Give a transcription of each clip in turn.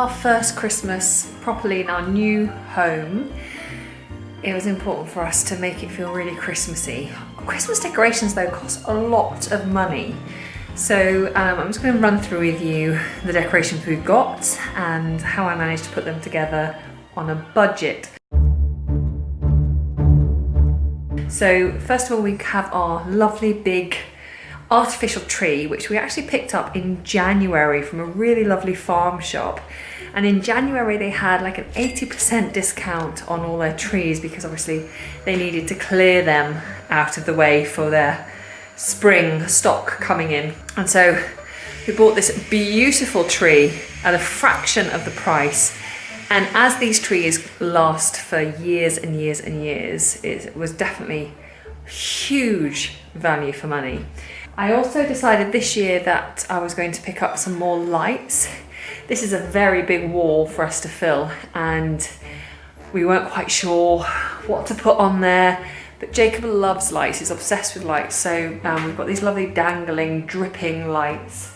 our first Christmas properly in our new home, it was important for us to make it feel really Christmassy. Christmas decorations though cost a lot of money. So I'm just going to run through with you the decorations we got and how I managed to put them together on a budget. So first of all, we have our lovely big artificial tree, which we actually picked up in January from a really lovely farm shop. And in January they had like an 80% discount on all their trees because obviously they needed to clear them out of the way for their spring stock coming in. And so we bought this beautiful tree at a fraction of the price. And as these trees last for years and years and years, it was definitely huge value for money. I also decided this year that I was going to pick up some more lights. This is a very big wall for us to fill and we weren't quite sure what to put on there. But Jacob loves lights, he's obsessed with lights. So we've got these lovely dangling, dripping lights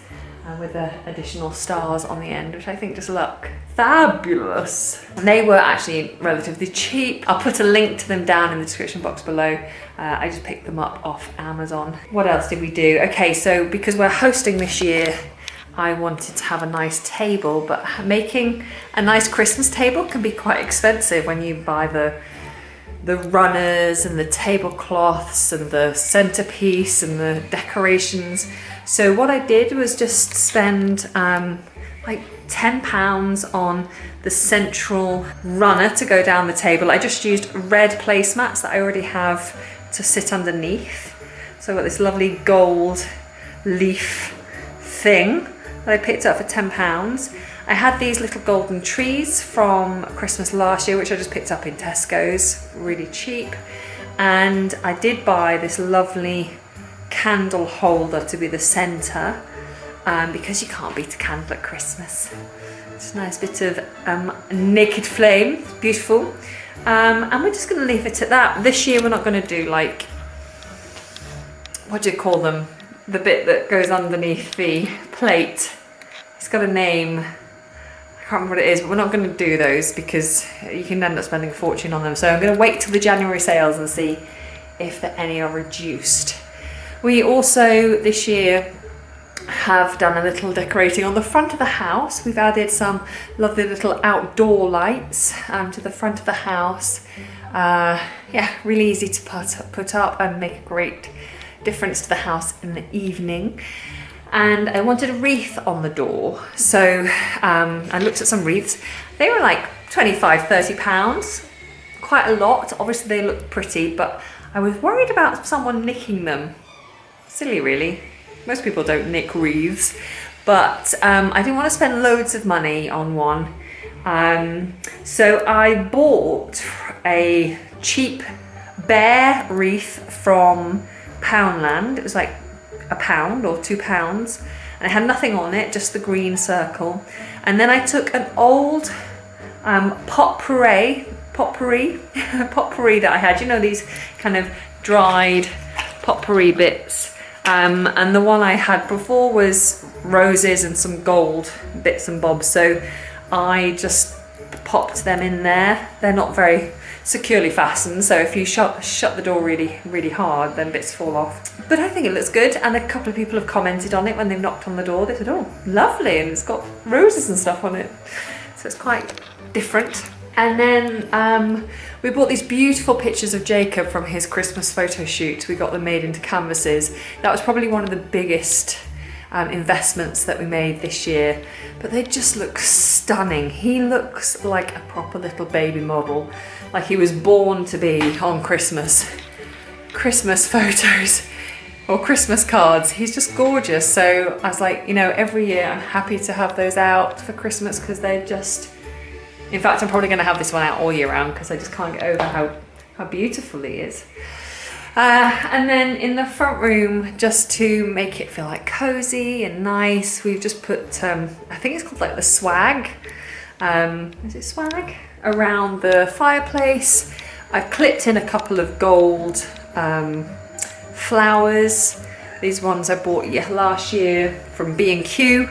with additional stars on the end, which I think just look fabulous. And they were actually relatively cheap. I'll put a link to them down in the description box below. I just picked them up off Amazon. What else did we do? Okay, so because we're hosting this year, I wanted to have a nice table, but making a nice Christmas table can be quite expensive when you buy the runners and the tablecloths and the centerpiece and the decorations. So what I did was just spend like £10 on the central runner to go down the table. I just used red placemats that I already have to sit underneath. So I've got this lovely gold leaf thing that I picked up for £10. I had these little golden trees from Christmas last year, which I just picked up in Tesco's, really cheap. And I did buy this lovely candle holder to be the centre, because you can't beat a candle at Christmas. It's a nice bit of naked flame, beautiful. And we're just going to leave it at that. This year we're not going to do like, what do you call them? The bit that goes underneath the plate. It's got a name. I can't remember what it is, but we're not going to do those because you can end up spending a fortune on them. So I'm going to wait till the January sales and see if any are reduced. We also this year have done a little decorating on the front of the house. We've added some lovely little outdoor lights to the front of the house. Yeah, really easy to put up and make a great difference to the house in the evening. And I wanted a wreath on the door, so I looked at some wreaths. They were like £25–30, quite a lot. Obviously they look pretty, but I was worried about someone nicking them. Silly really, most people don't nick wreaths, but I didn't want to spend loads of money on one. So I bought a cheap bear wreath from Poundland. It was like £1 or £2, and it had nothing on it, just the green circle. And then I took an old potpourri that I had, you know, these kind of dried potpourri bits, and the one I had before was roses and some gold bits and bobs, so I just popped them in there. They're not very securely fastened, so if you shut the door really hard, then bits fall off. But I think it looks good, and a couple of people have commented on it when they've knocked on the door. They said, oh, lovely, and it's got roses and stuff on it, so it's quite different. And then we bought these beautiful pictures of Jacob from his Christmas photo shoot. We got them made into canvases. That was probably one of the biggest investments that we made this year, but they just look stunning. He looks like a proper little baby model, like he was born to be on Christmas photos or Christmas cards. He's just gorgeous. So I was like, you know, every year I'm happy to have those out for Christmas because they're just, in fact I'm probably going to have this one out all year round because I just can't get over how beautiful he is. And then in the front room, just to make it feel like cozy and nice, we've just put, I think it's called like the swag, is it swag? Around the fireplace. I've clipped in a couple of gold flowers. These ones I bought last year from B&Q.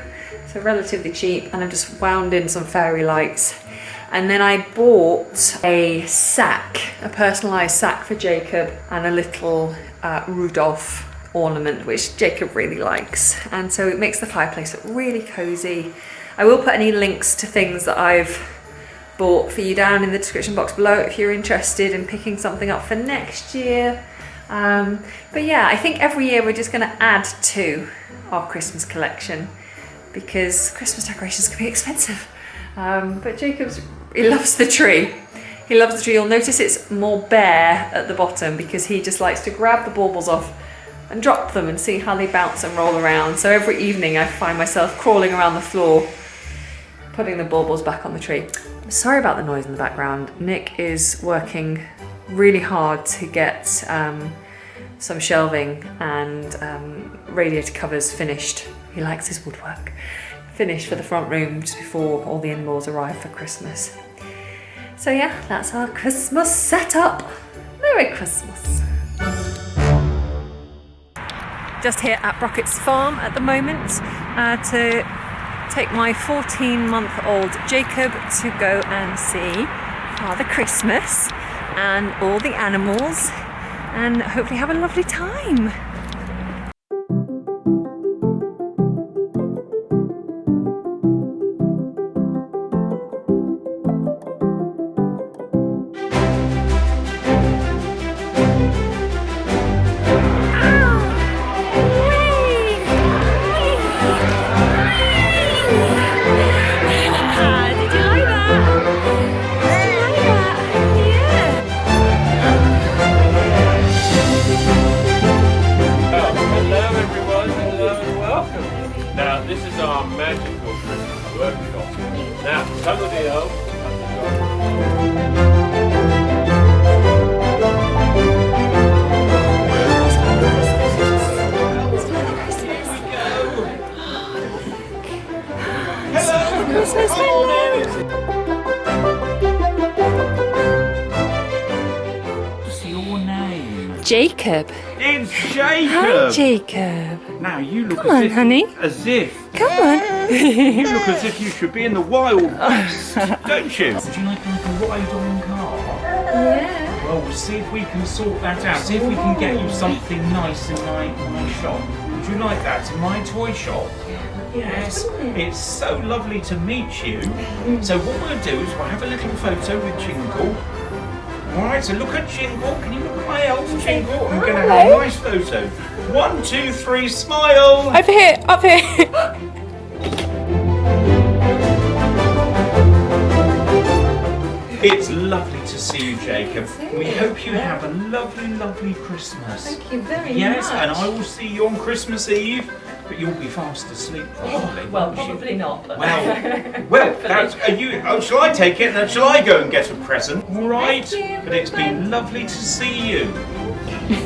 so relatively cheap, and I've just wound in some fairy lights. And then I bought a sack, a personalised sack for Jacob, and a little Rudolph ornament, which Jacob really likes. And so it makes the fireplace look really cosy. I will put any links to things that I've bought for you down in the description box below if you're interested in picking something up for next year. But yeah, I think every year we're just going to add to our Christmas collection because Christmas decorations can be expensive. But he loves the tree. He loves the tree. You'll notice it's more bare at the bottom because he just likes to grab the baubles off and drop them and see how they bounce and roll around. So every evening I find myself crawling around the floor, putting the baubles back on the tree. I'm sorry about the noise in the background. Nick is working really hard to get some shelving and radiator covers finished. He likes his woodwork. Finished for the front room just before all the in-laws arrive for Christmas. So yeah, that's our Christmas setup. Merry Christmas. Just here at Brockett's farm at the moment to take my 14-month-old Jacob to go and see Father Christmas and all the animals and hopefully have a lovely time. Jacob. It's Jacob. Hi, Jacob. Now you look Come on, honey. As if. Come on. You look as if you should be in the Wild West, don't you? Would you like a ride-on car? Yeah. Well, we'll see if we can sort that out. See if we can get you something nice in my shop. Would you like that in my toy shop? Yes. It's so lovely to meet you. So what we'll do is we'll have a little photo with Jingle. Alright, so look at Jingle. Can you look at my elf Jingle? I'm going to have a nice photo. 1, 2, 3, smile! Up here, up here. It's lovely to see you, Jacob. We hope you have a lovely, lovely Christmas. Thank you very much. Yes, and I will see you on Christmas Eve. But you'll be fast asleep probably. Well, probably not. But Well, that's, shall I take it and then shall I go and get a present? All right. But it's been lovely to see you.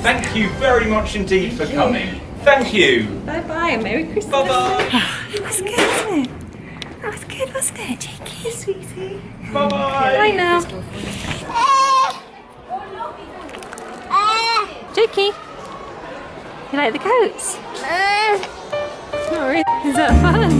Thank you very much indeed for coming. Thank you. Bye bye. Merry Christmas. Bye bye. That was good, wasn't it? That was good, wasn't it, Jakey? Sweetie. Bye bye. Bye now. Jakey, you like the coats? Sorry, is that fun?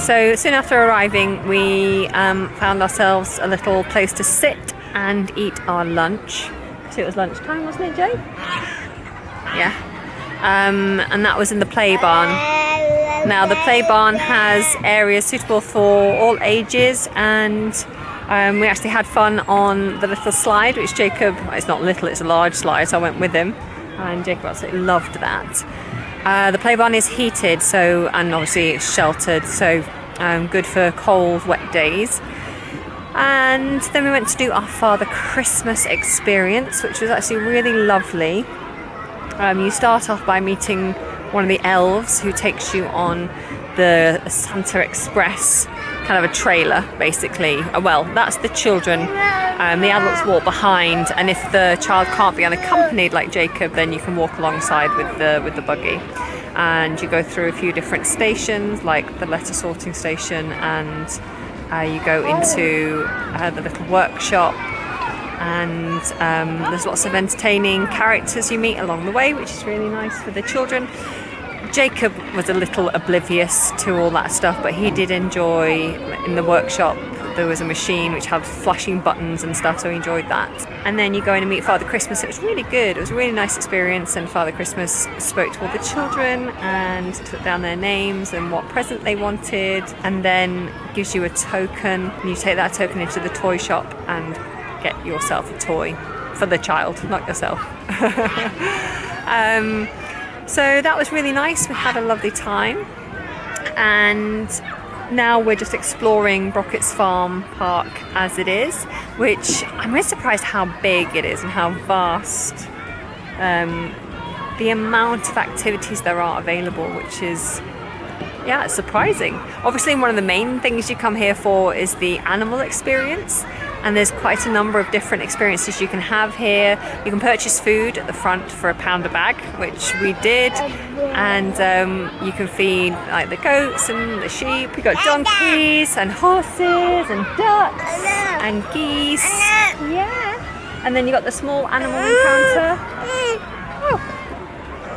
So soon after arriving, we found ourselves a little place to sit and eat our lunch. So it was lunchtime, wasn't it, Joe? Yeah. And that was in the play barn. Now the play barn has areas suitable for all ages, and we actually had fun on the little slide, which Jacob, it's not little, it's a large slide, so I went with him, and Jacob absolutely loved that. The play barn is heated, so, and obviously it's sheltered, so good for cold, wet days. And then we went to do our Father Christmas experience, which was actually really lovely. You start off by meeting one of the elves who takes you on the Santa Express kind of a trailer, basically. Well, that's the children. The adults walk behind, and if the child can't be unaccompanied like Jacob, then you can walk alongside with the buggy. And you go through a few different stations, like the letter sorting station, and you go into the little workshop, and there's lots of entertaining characters you meet along the way, which is really nice for the children. Jacob was a little oblivious to all that stuff, but he did enjoy. In the workshop there was a machine which had flashing buttons and stuff, so he enjoyed that. And then you go in and meet Father Christmas. It was really good. It was a really nice experience, and Father Christmas spoke to all the children and took down their names and what present they wanted, and then gives you a token, and you take that token into the toy shop and get yourself a toy for the child, not yourself. So that was really nice. We had a lovely time, and now we're just exploring Brockett's Farm Park as it is, which I'm really surprised how big it is and how vast. The amount of activities there are available, which is, yeah, it's surprising. Obviously, one of the main things you come here for is the animal experience, and there's quite a number of different experiences you can have here. You can purchase food at the front for £1 a bag, which we did, and you can feed like the goats and the sheep. We've got donkeys and horses and ducks and geese. Yeah. And then you got the small animal encounter. Oh.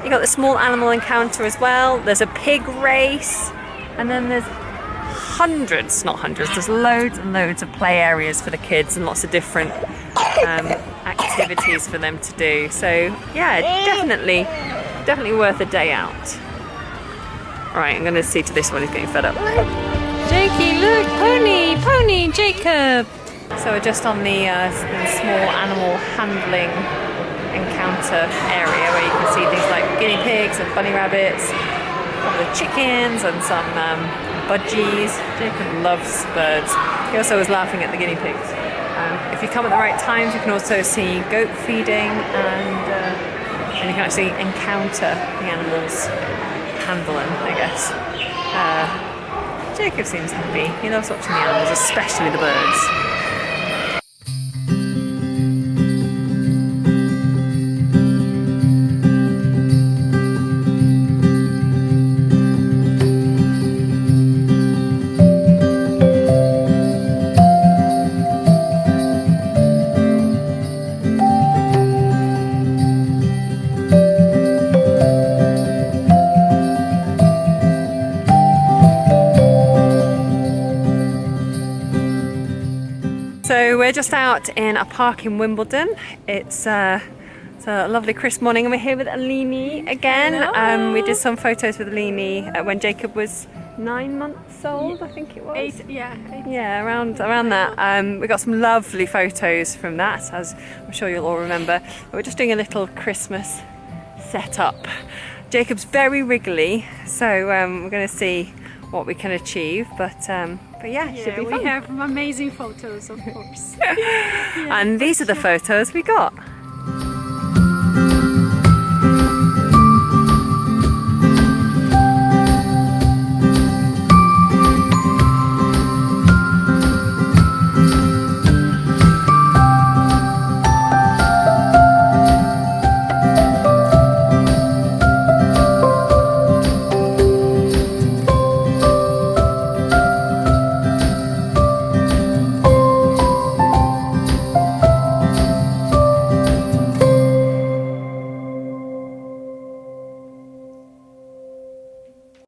You got the small animal encounter as well. There's a pig race, and then there's hundreds, not hundreds, there's loads and loads of play areas for the kids and lots of different activities for them to do. So yeah, definitely worth a day out. Alright, I'm going to see to this one, he's getting fed up. Jakey, look, pony, Jacob! So we're just on the small animal handling encounter area where you can see things like guinea pigs and bunny rabbits, a couple of chickens and some budgies. Jacob loves birds. He also was laughing at the guinea pigs. If you come at the right times, you can also see goat feeding, and you can actually encounter the animals, handle them, I guess. Jacob seems happy. He loves watching the animals, especially the birds. So we're just out in a park in Wimbledon. It's a lovely crisp morning, and we're here with Alini again. We did some photos with Alini when Jacob was 9 months old, I think it was. 8, yeah. 8. Yeah, around that. We got some lovely photos from that, as I'm sure you'll all remember. We're just doing a little Christmas setup. Jacob's very wriggly, so we're going to see what we can achieve, but yeah, it should be fun. We have amazing photos, of course. And these are the photos we got.